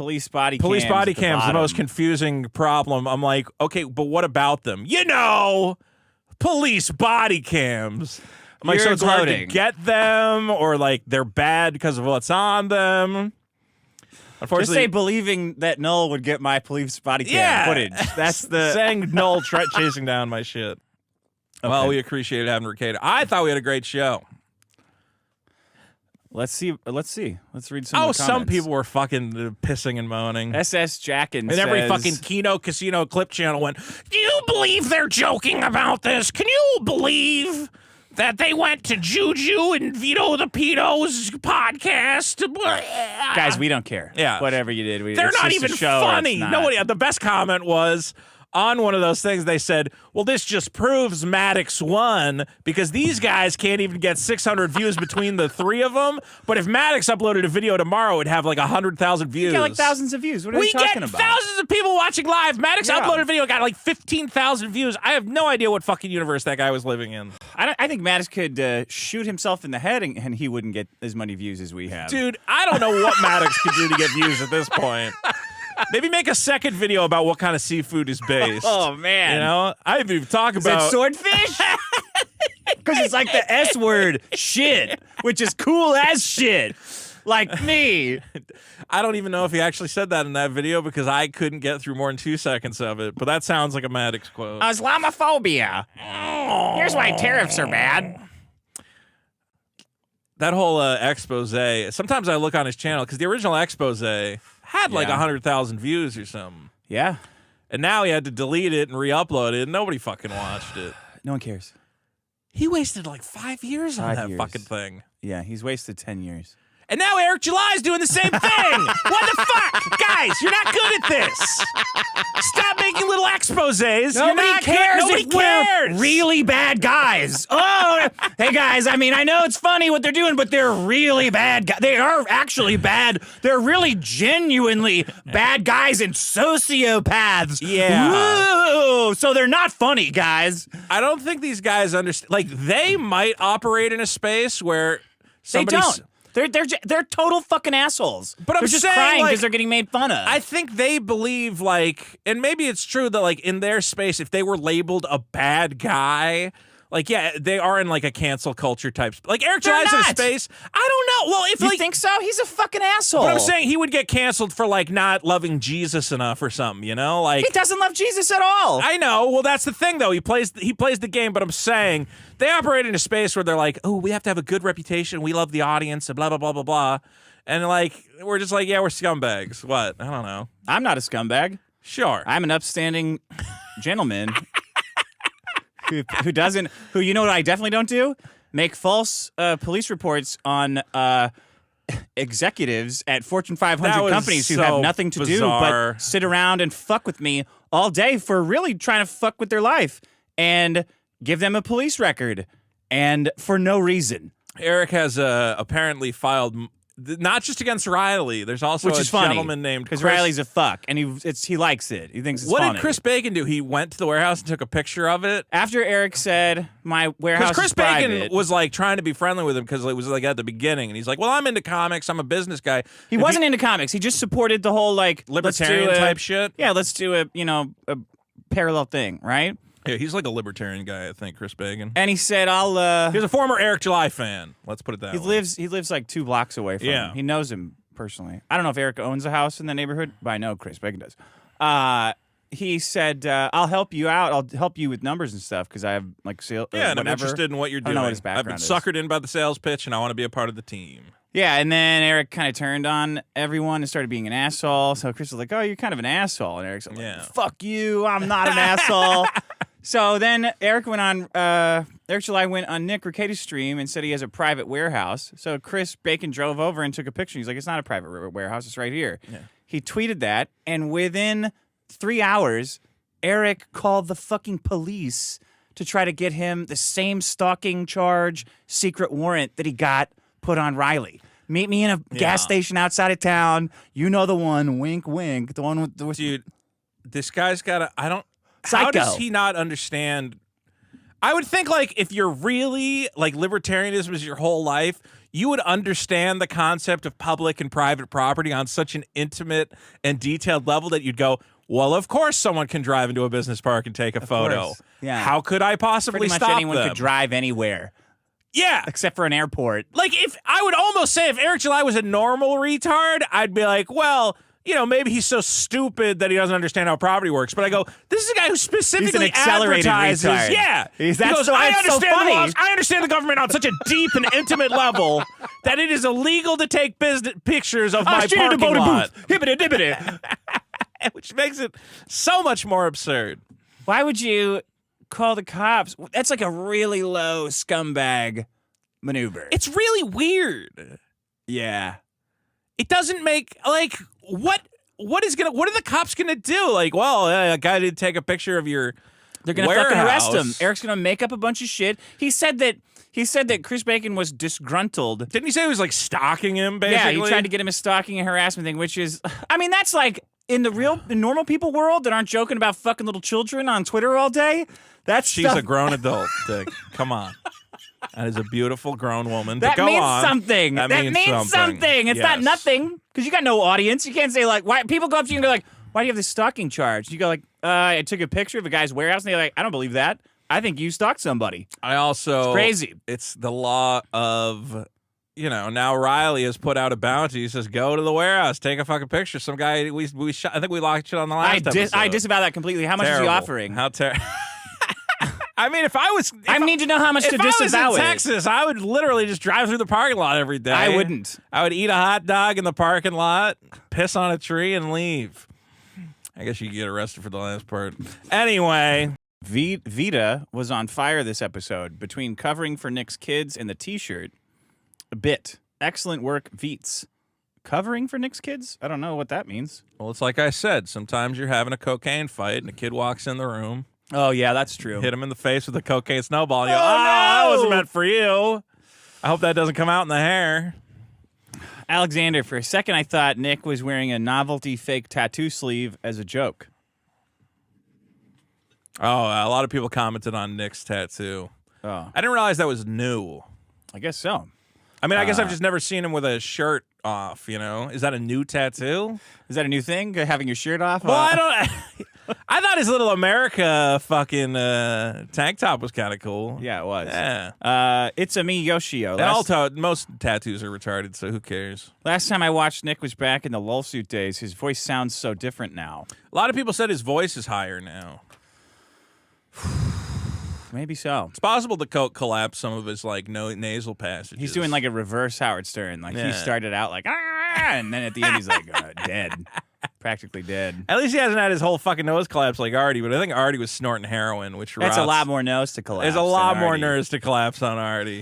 Police body cams, the most confusing problem. I'm like, okay, but what about them? Police body cams. I'm like, so it's hard to get them, or like they're bad because of what's on them. Unfortunately, just say believing that Null would get my police body cam footage. That's the saying Null chasing down my shit. Okay. Well, we appreciated having Rekieta. I thought we had a great show. Let's see. Let's read some. Oh, some people were fucking pissing and moaning. SS Jackin and every fucking Kino Casino clip channel went, do you believe they're joking about this? Can you believe that they went to Juju and Vito the Pito's podcast? Guys, we don't care. Yeah. Whatever you did. They're not even funny. Nobody. The best comment was, on one of those things, they said, well, this just proves Maddox won because these guys can't even get 600 views between the three of them. But if Maddox uploaded a video tomorrow, it'd have like 100,000 views. You get like thousands of views. What are you talking about? We get thousands of people watching live. Maddox uploaded a video, got like 15,000 views. I have no idea what fucking universe that guy was living in. I think Maddox could shoot himself in the head and he wouldn't get as many views as we have. Dude, I don't know what Maddox could do to get views at this point. Maybe make a second video about what kind of seafood is based. Oh, man. You know? I didn't even talk about... Is it swordfish? Because it's like the S word, shit, which is cool as shit. Like me. I don't even know if he actually said that in that video because I couldn't get through more than 2 seconds of it. But that sounds like a Maddox quote. Islamophobia. Here's why tariffs are bad. That whole expose. Sometimes I look on his channel because the original expose had like 100,000 views or something. Yeah. And now he had to delete it and re-upload it, and nobody fucking watched it. No one cares. He wasted like 5 years on that fucking thing. Yeah, he's wasted 10 years. And now Eric July's doing the same thing. What the fuck? Guys, you're not good at this. Stop making little exposés. Nobody cares Nobody cares. We're really bad guys. Oh, hey guys, I mean, I know it's funny what they're doing, but they're really bad guys. They are actually bad. They're really genuinely bad guys and sociopaths. Yeah. Woo! So they're not funny, guys. I don't think these guys understand. Like, they might operate in a space where they don't. They're total fucking assholes. But I'm they're just saying, crying because like, they're getting made fun of. I think they believe, like, and maybe it's true that, like, in their space, if they were labeled a bad guy, like, yeah, they are in, like, a cancel culture type. Like, Eric July's in a space. I don't know. Well, if, you think so? He's a fucking asshole. But I'm saying he would get canceled for, like, not loving Jesus enough or something, you know? Like, he doesn't love Jesus at all. I know. Well, that's the thing, though. He plays the game, but I'm saying they operate in a space where they're like, oh, we have to have a good reputation. We love the audience and blah, blah, blah, blah, blah. And, like, we're just like, yeah, we're scumbags. What? I don't know. I'm not a scumbag. Sure. I'm an upstanding gentleman who you know what I definitely don't do? Make false police reports on executives at Fortune 500 companies who have nothing to do but sit around and fuck with me all day for really trying to fuck with their life and give them a police record and for no reason. Eric has apparently filed not just against Riley. There's also a gentleman named Chris. Because Riley's a fuck, and he likes it. He thinks it's funny. What did Chris Bacon do? He went to the warehouse and took a picture of it? After Eric said, my warehouse is private. Chris Bacon was, like, trying to be friendly with him because it was, like, at the beginning. And he's like, well, I'm into comics. I'm a business guy. He wasn't into comics. He just supported the whole, like, libertarian type shit? Yeah, let's do a parallel thing, right? Yeah, he's like a libertarian guy, I think, Chris Bacon. And he said, He's a former Eric July fan. Let's put it that way. He lives like 2 blocks away from him. He knows him personally. I don't know if Eric owns a house in the neighborhood, but I know Chris Bacon does. He said, I'll help you out. I'll help you with numbers and stuff because I have, like, sales. Yeah, and I'm interested in what you're doing. I don't know what his background I've been suckered in by the sales pitch, and I want to be a part of the team. Yeah, and then Eric kind of turned on everyone and started being an asshole. So Chris was like, oh, you're kind of an asshole. And Eric's like, fuck you. I'm not an asshole. So then Eric July went on Nick Rekieta's stream and said he has a private warehouse. So Chris Bacon drove over and took a picture. He's like, it's not a private warehouse. It's right here. Yeah. He tweeted that, and within 3 hours, Eric called the fucking police to try to get him the same stalking charge secret warrant that he got put on Riley. Meet me in a gas station outside of town. You know the one, wink, wink. The one with the... Dude, this guy's got a... Psycho. How does he not understand? I would think, like, if you're really, like, libertarianism is your whole life, you would understand the concept of public and private property on such an intimate and detailed level that you'd go, well, of course someone can drive into a business park and take a photo. Course. Yeah. How could I possibly Pretty much stop anyone them? could drive anywhere. Yeah. Except for an airport. Like, if I would almost say if Eric July was a normal retard, I'd be like, well, you know, maybe he's so stupid that he doesn't understand how property works. But I go, this is a guy who specifically accelerated advertises. retard. Yeah. That's he goes, so- I it's so understand funny." the laws. I understand the government on such a deep and intimate level that it is illegal to take pictures of my parking lot. Hibbity-dibbity. Which makes it so much more absurd. Why would you call the cops? That's like a really low scumbag maneuver. It's really weird. Yeah. It doesn't make, like, what are the cops gonna do? Like, well, a guy did take a picture of your They're gonna warehouse. fucking arrest him. Eric's gonna make up a bunch of shit. He said that Chris Bacon was disgruntled. Didn't he say he was like stalking him? Basically, Yeah, he tried to get him a stalking and harassment thing, which is, I mean, that's like in the normal people world that aren't joking about fucking little children on Twitter all day. She's a grown adult, Dick. Come on. That is a beautiful grown woman. That go means on. something. That means something. It's not nothing because you got no audience. You can't say like, why people go up to you and go like, why do you have this stalking charge? You go like, I took a picture of a guy's warehouse, and they're like, I don't believe that. I think you stalked somebody. It's crazy. It's the law of, now Riley has put out a bounty. He says, go to the warehouse, take a fucking picture. Some guy we shot. I think we locked shit on the last episode. I disavow that completely. How much is he offering? How terrible. I mean, if I need to know how much to disavow it. If I was in Texas, I would literally just drive through the parking lot every day. I wouldn't. I would eat a hot dog in the parking lot, piss on a tree, and leave. I guess you could get arrested for the last part. Anyway. Vita was on fire this episode between covering for Nick's kids and the T-shirt. A bit. Excellent work, Veets. Covering for Nick's kids? I don't know what that means. Well, it's like I said. Sometimes you're having a cocaine fight, and a kid walks in the room. Oh, yeah, that's true. Hit him in the face with a cocaine snowball, and you go, that wasn't meant for you. I hope that doesn't come out in the hair. Alexander, for a second I thought Nick was wearing a novelty fake tattoo sleeve as a joke. Oh, a lot of people commented on Nick's tattoo. Oh. I didn't realize that was new. I guess so. I mean, I guess I've just never seen him with a shirt off, Is that a new tattoo? Is that a new thing, having your shirt off? Well, I don't... I thought his little America fucking tank top was kind of cool. Yeah, it was. Yeah. It's a me, Yoshio. Most tattoos are retarded, so who cares? Last time I watched Nick was back in the lull suit days. His voice sounds so different now. A lot of people said his voice is higher now. Maybe so. It's possible the coat collapsed some of his nasal passages. He's doing like a reverse Howard Stern. Like he started out like, and then at the end he's like dead. Practically dead. At least he hasn't had his whole fucking nose collapse like Artie, but I think Artie was snorting heroin, which That's a lot more nose to collapse. There's a lot more nerves to collapse on Artie.